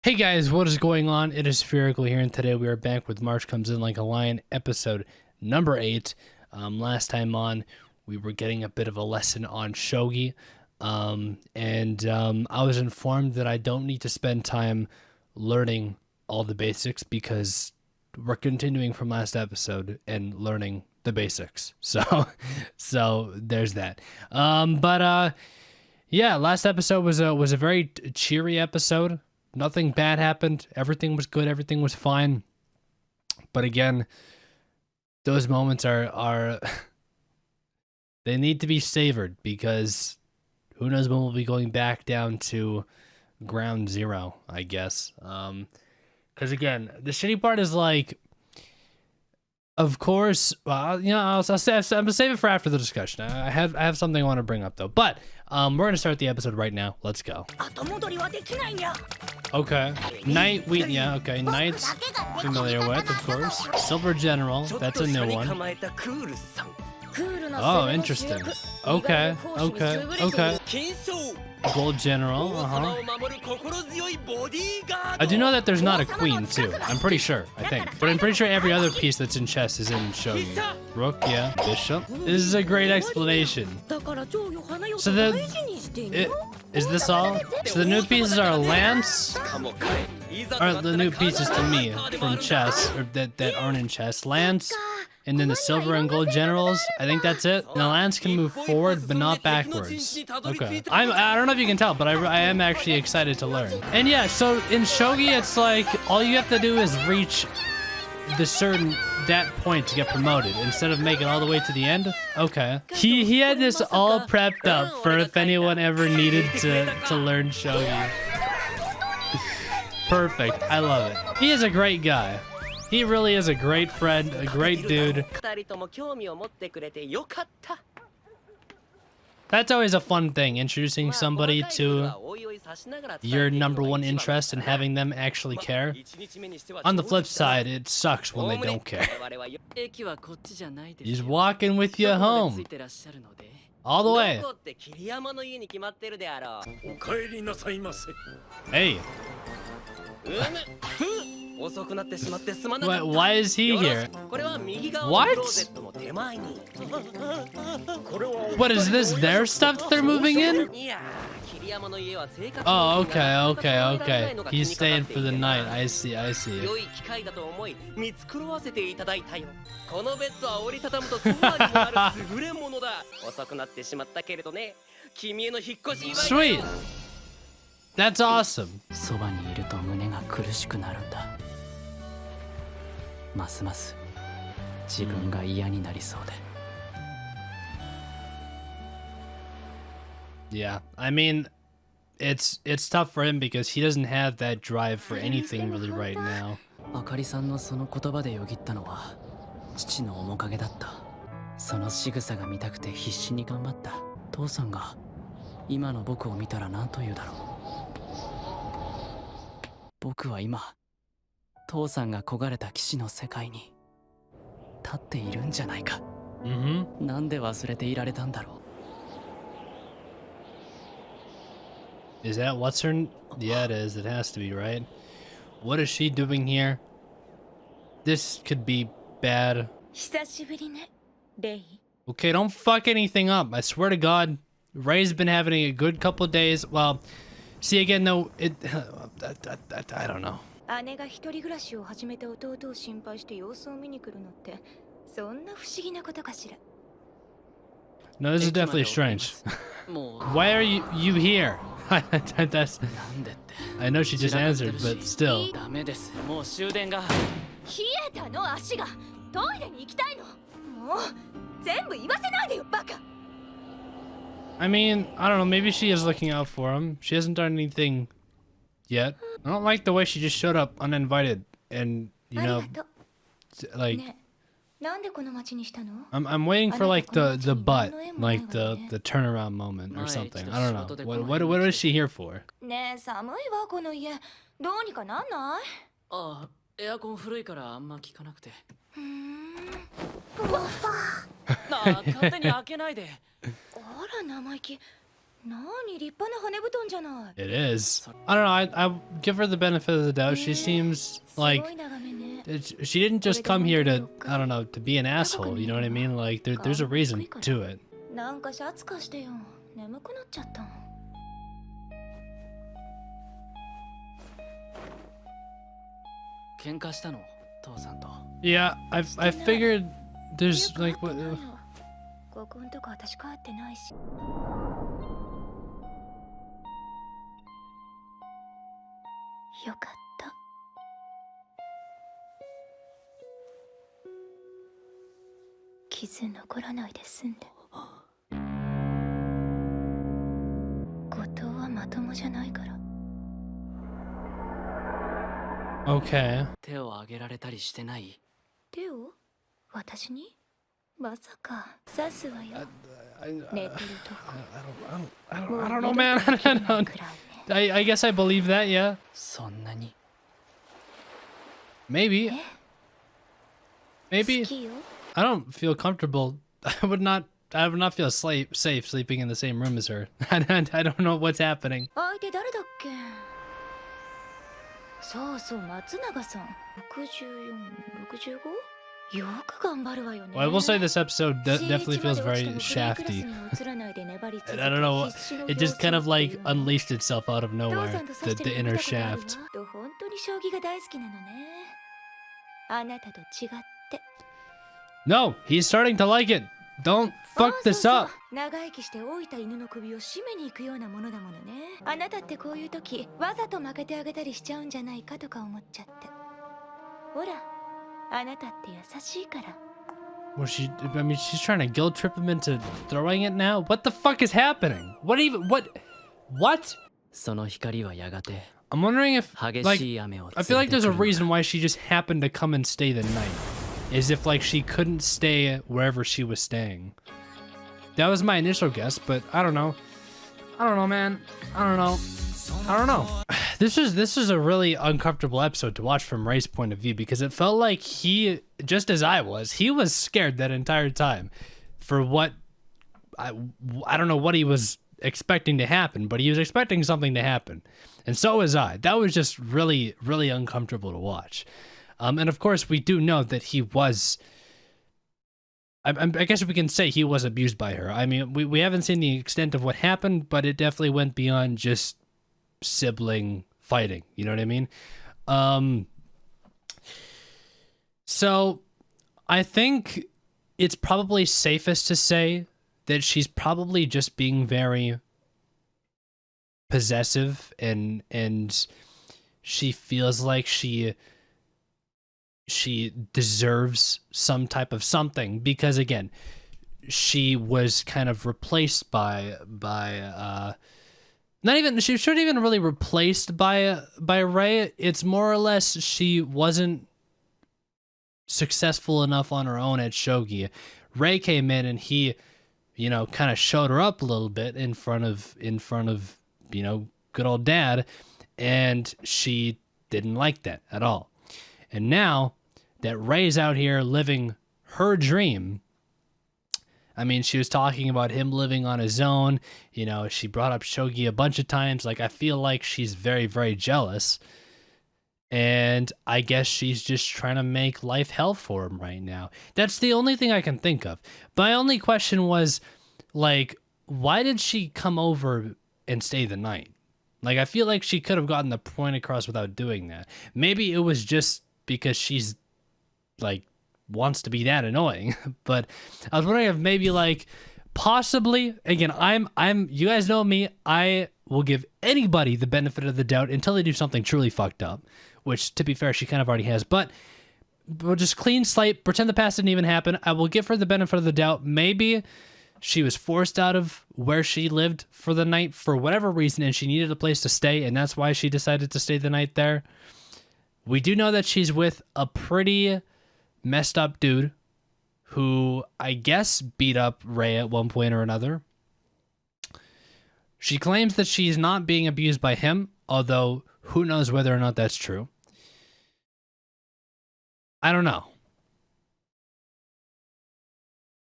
Hey guys, what is going on? It is Spherical here, and today we are back with March Comes In Like a Lion, episode number 8. Last time on, we were getting a bit of a lesson on shogi, and I was informed that I don't need to spend time learning all the basics because we're continuing from last episode and learning the basics. So there's that. Yeah, last episode was a very cheery episode. Nothing bad happened. Everything was good. Everything was fine. But again, those moments are they need to be savored because who knows when we'll be going back down to ground zero, I guess. Because again, the shitty part is like, of course, I'm gonna save it for after the discussion. I have something I want to bring up though. But we're gonna start the episode right now. Let's go. Okay. Knight, okay. Knight's familiar with, of course. Silver General, that's a new one. Oh, interesting. Okay. Gold General, I do know that there's not a queen, too. I'm pretty sure, I think. But I'm pretty sure every other piece that's in chess is in shogi. Rook, yeah. Bishop. This is a great explanation. So is this all? So the new pieces are lance? Or the new pieces to me from chess, or that aren't in chess. Lance, and then the silver and gold generals. I think that's it. And the lance can move forward, but not backwards. Okay. I don't know if you can tell, but I am actually excited to learn. And yeah, so in shogi, it's like all you have to do is reach that point to get promoted instead of making it all the way to the end. Okay. He had this all prepped up for if anyone ever needed to learn shogi. Perfect. I love it. He is a great guy. He really is a great friend, a great dude. That's always a fun thing, introducing somebody to your #1 interest and having them actually care. On the flip side, it sucks when they don't care. He's walking with you home. All the way. Hey. Why is he here? What? What is this? Their stuff that they're moving in? Oh, okay. He's staying for the night. I see. Sweet. That's awesome. Yeah, I mean, it's tough for him because he doesn't have that drive for anything really right now. Is that what's her? Yeah, it is. It has to be, right? What is she doing here? This could be bad. Okay, don't fuck anything up. I swear to God, Ray's been having a good couple of days. Well, see again though, I don't know. No, this is definitely strange. Why are you here? I know she just answered, but still. I mean, I don't know, maybe she is looking out for him. She hasn't done anything yet. I don't like the way she just showed up uninvited and, you know, like, I'm waiting for like the butt, like the turnaround moment or something. I don't know. What is she here for? It is. I don't know. I give her the benefit of the doubt. She seems like she didn't just come here to, I don't know, to be an asshole. You know what I mean? Like there's a reason to it. なんかシャツ貸してよ。眠くなっちゃった。喧嘩したの、父さんと。Yeah, I figured there's like what. ここんとこ私帰ってないし。よかった。傷残らないで済んで。後藤はまともじゃないから。Okay. 手を挙げられたりしてない？手を？私に？まさか刺すわよ。寝てるとこ。I don't know, man. I guess I believe that, yeah. そんなに。Maybe. Maybe. I don't feel comfortable. I would not feel safe sleeping in the same room as her. I don't know what's happening. 相手誰だっけ？そうそう、松永さん。64、65？よく頑張るわよね。Well, I will say this episode definitely feels very shafty. And I don't know, it just kind of like unleashed itself out of nowhere, the inner shaft. 本当に将棋が大好きなのね。あなたと違って。No, he's starting to like it. Don't fuck this up. 長生きして老いた犬の首を締めに行くようなものだものね。あなたってこういう時わざと負けてあげたりしちゃうんじゃないかとか思っちゃって。ほら、あなたって優しいから。Well, I mean, she's trying to guilt trip him into throwing it now? What the fuck is happening? What? その光はやがて。I'm wondering if, like, I feel like there's a reason why she just happened to come and stay the night. Is if, like, she couldn't stay wherever she was staying. That was my initial guess, but I don't know. I don't know, man. I don't know. This is a really uncomfortable episode to watch from Ray's point of view because it felt like he, just as I was, he was scared that entire time for what, I don't know what he was expecting to happen, but he was expecting something to happen. And so was I. That was just really, really uncomfortable to watch. And of course, we do know that he was, I guess we can say he was abused by her. I mean, we haven't seen the extent of what happened, but it definitely went beyond just sibling fighting. You know what I mean? So I think it's probably safest to say that she's probably just being very possessive and she feels like she deserves some type of something because again she was kind of replaced by not even, she shouldn't even really replaced by Ray. It's more or less she wasn't successful enough on her own at shogi. Ray came in and he, you know, kind of showed her up a little bit in front of you know, good old dad, and she didn't like that at all. And now that Ray's out here living her dream, I mean, she was talking about him living on his own. You know, she brought up Shogi a bunch of times. Like, I feel like she's very, very jealous. And I guess she's just trying to make life hell for him right now. That's the only thing I can think of. My only question was, like, why did she come over and stay the night? Like, I feel like she could have gotten the point across without doing that. Maybe it was just because she's, like, wants to be that annoying. But I was wondering if maybe, like, possibly, again, you guys know me, I will give anybody the benefit of the doubt until they do something truly fucked up, which, to be fair, she kind of already has. But we'll just clean slate, pretend the past didn't even happen. I will give her the benefit of the doubt. Maybe she was forced out of where she lived for the night for whatever reason, and she needed a place to stay, and that's why she decided to stay the night there. We do know that she's with a pretty messed up dude who I guess beat up Ray at one point or another. She claims that she's not being abused by him, although who knows whether or not that's true. I don't know.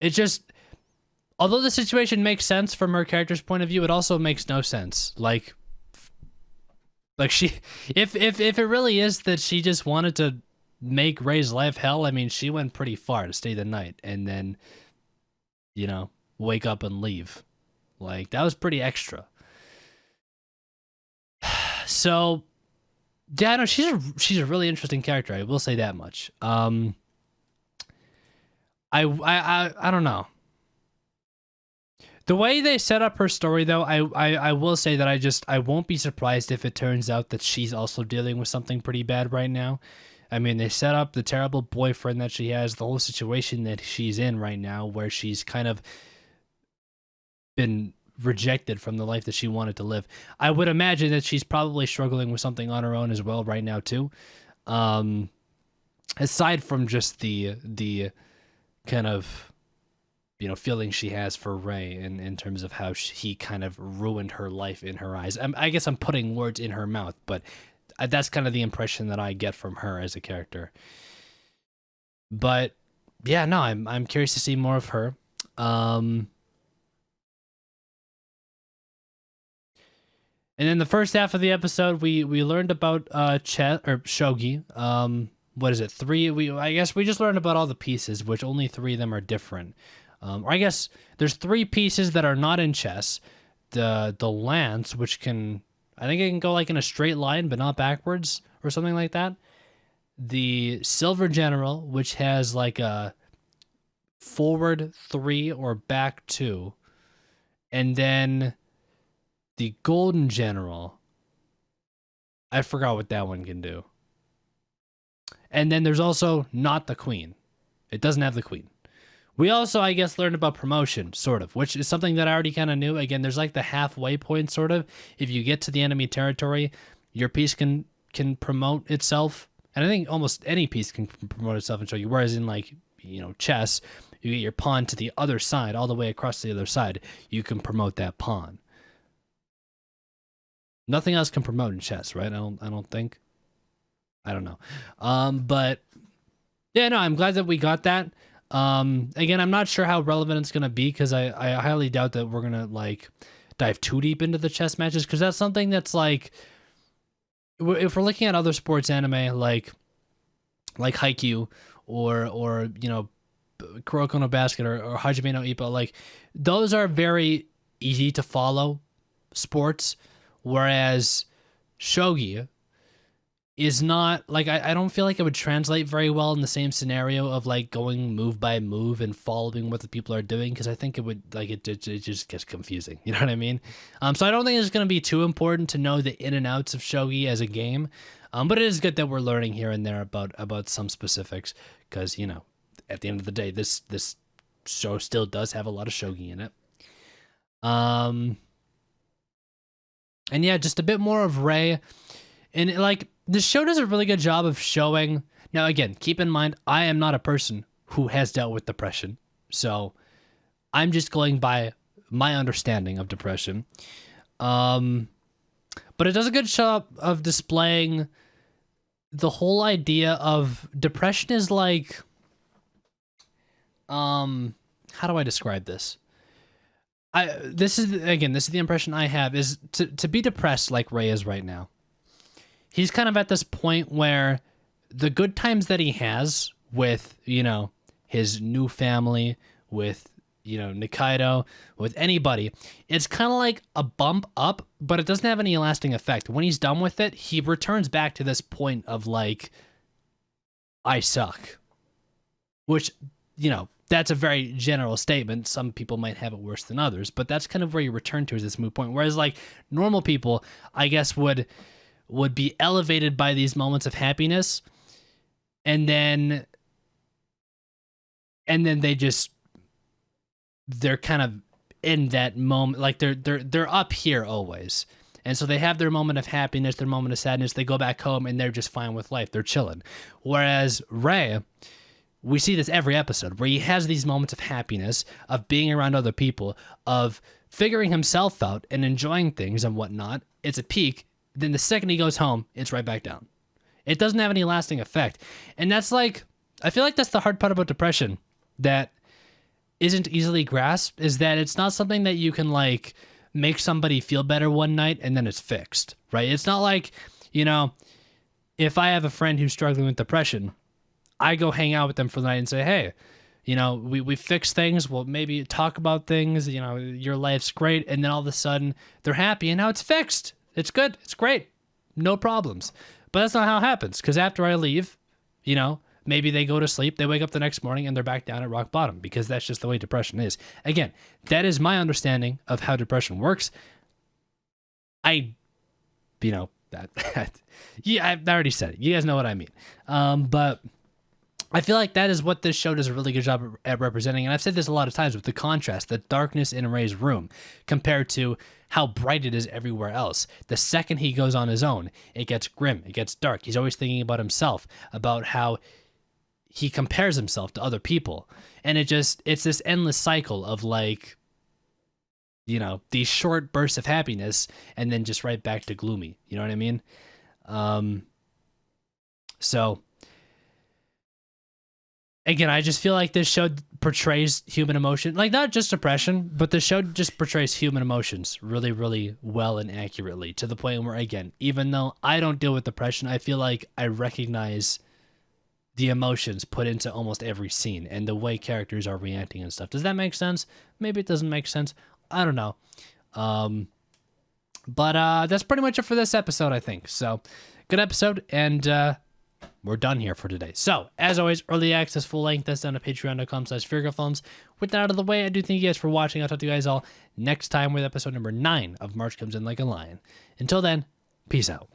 It just, Although the situation makes sense from her character's point of view, it also makes no sense. Like she, if it really is that she just wanted to make Ray's life hell, I mean, she went pretty far to stay the night and then, you know, wake up and leave. Like, that was pretty extra. So, yeah, no, she's a really interesting character. I will say that much. I don't know. The way they set up her story, though, I will say that I won't be surprised if it turns out that she's also dealing with something pretty bad right now. I mean, they set up the terrible boyfriend that she has, the whole situation that she's in right now, where she's kind of been rejected from the life that she wanted to live. I would imagine that she's probably struggling with something on her own as well right now, too. Aside from just the kind of, you know, feeling she has for Ray in terms of how he kind of ruined her life in her eyes. I guess I'm putting words in her mouth, but that's kind of the impression that I get from her as a character. But yeah, no, I'm curious to see more of her. And then the first half of the episode, we learned about chess or shogi. What is it? I guess we just learned about all the pieces, which only 3 of them are different. Or I guess there's 3 pieces that are not in chess. The lance, which I think it can go like in a straight line, but not backwards or something like that. The silver general, which has like a forward 3 or back 2. And then the golden general, I forgot what that one can do. And then there's also not the queen. It doesn't have the queen. We also, I guess, learned about promotion, sort of, which is something that I already kind of knew. Again, there's like the halfway point, sort of. If you get to the enemy territory, your piece can promote itself. And I think almost any piece can promote itself and show you. Whereas in, like, you know, chess, you get your pawn to the other side, all the way across to the other side. You can promote that pawn. Nothing else can promote in chess, right? I don't think. I don't know. But yeah, no, I'm glad that we got that. Again, I'm not sure how relevant it's gonna be because I highly doubt that we're gonna like dive too deep into the chess matches because that's something that's like if we're looking at other sports anime like Haikyuu or you know Kuroko no Basket or Hajime no Ippo, like those are very easy to follow sports, whereas shogi is not like I don't feel like it would translate very well in the same scenario of like going move by move and following what the people are doing because I think it would like it just gets confusing. You know what I mean? So I don't think it's going to be too important to know the in and outs of shogi as a game, but it is good that we're learning here and there about some specifics because you know at the end of the day this show still does have a lot of shogi in it. And yeah, just a bit more of Ray, and like. The show does a really good job of showing... Now, again, keep in mind, I am not a person who has dealt with depression. So, I'm just going by my understanding of depression. But it does a good job of displaying the whole idea of depression is like... how do I describe this? This is the impression I have, is to be depressed like Ray is right now. He's kind of at this point where the good times that he has with, you know, his new family, with, you know, Nikaido, with anybody, it's kind of like a bump up, but it doesn't have any lasting effect. When he's done with it, he returns back to this point of like, I suck. Which, you know, that's a very general statement. Some people might have it worse than others, but that's kind of where you return to is this mood point. Whereas like normal people, I guess, would be elevated by these moments of happiness, and then they're kind of in that moment, like they're up here always, and so they have their moment of happiness, their moment of sadness, they go back home and they're just fine with life, they're chilling. Whereas Ray, we see this every episode where he has these moments of happiness, of being around other people, of figuring himself out and enjoying things and whatnot. It's a peak. Then the second he goes home, it's right back down. It doesn't have any lasting effect. And that's like, I feel like that's the hard part about depression, that isn't easily grasped is that it's not something that you can like make somebody feel better one night and then it's fixed, right? It's not like, you know, if I have a friend who's struggling with depression, I go hang out with them for the night and say, hey, you know, we fix things. We'll maybe talk about things. You know, your life's great. And then all of a sudden they're happy and now it's fixed. It's good. It's great. No problems. But that's not how it happens. Because after I leave, you know, maybe they go to sleep. They wake up the next morning and they're back down at rock bottom because that's just the way depression is. Again, that is my understanding of how depression works. Yeah, I already said it. You guys know what I mean. But I feel like that is what this show does a really good job at representing. And I've said this a lot of times with the contrast, the darkness in Ray's room compared to how bright it is everywhere else. The second he goes on his own, it gets grim, it gets dark. He's always thinking about himself, about how he compares himself to other people. And it's this endless cycle of like, you know, these short bursts of happiness and then just right back to gloomy. You know what I mean? So again, I just feel like this show portrays human emotion, like not just depression, but the show just portrays human emotions really, really well and accurately to the point where, again, even though I don't deal with depression, I feel like I recognize the emotions put into almost every scene and the way characters are reacting and stuff. Does that make sense? Maybe it doesn't make sense. I don't know. But that's pretty much it for this episode, I think. So good episode. And, we're done here for today. So, as always, early access, full length, that's down at patreon.com/SphericalFilms. With that out of the way, I do thank you guys for watching. I'll talk to you guys all next time with episode number 9 of March Comes In Like a Lion. Until then, peace out.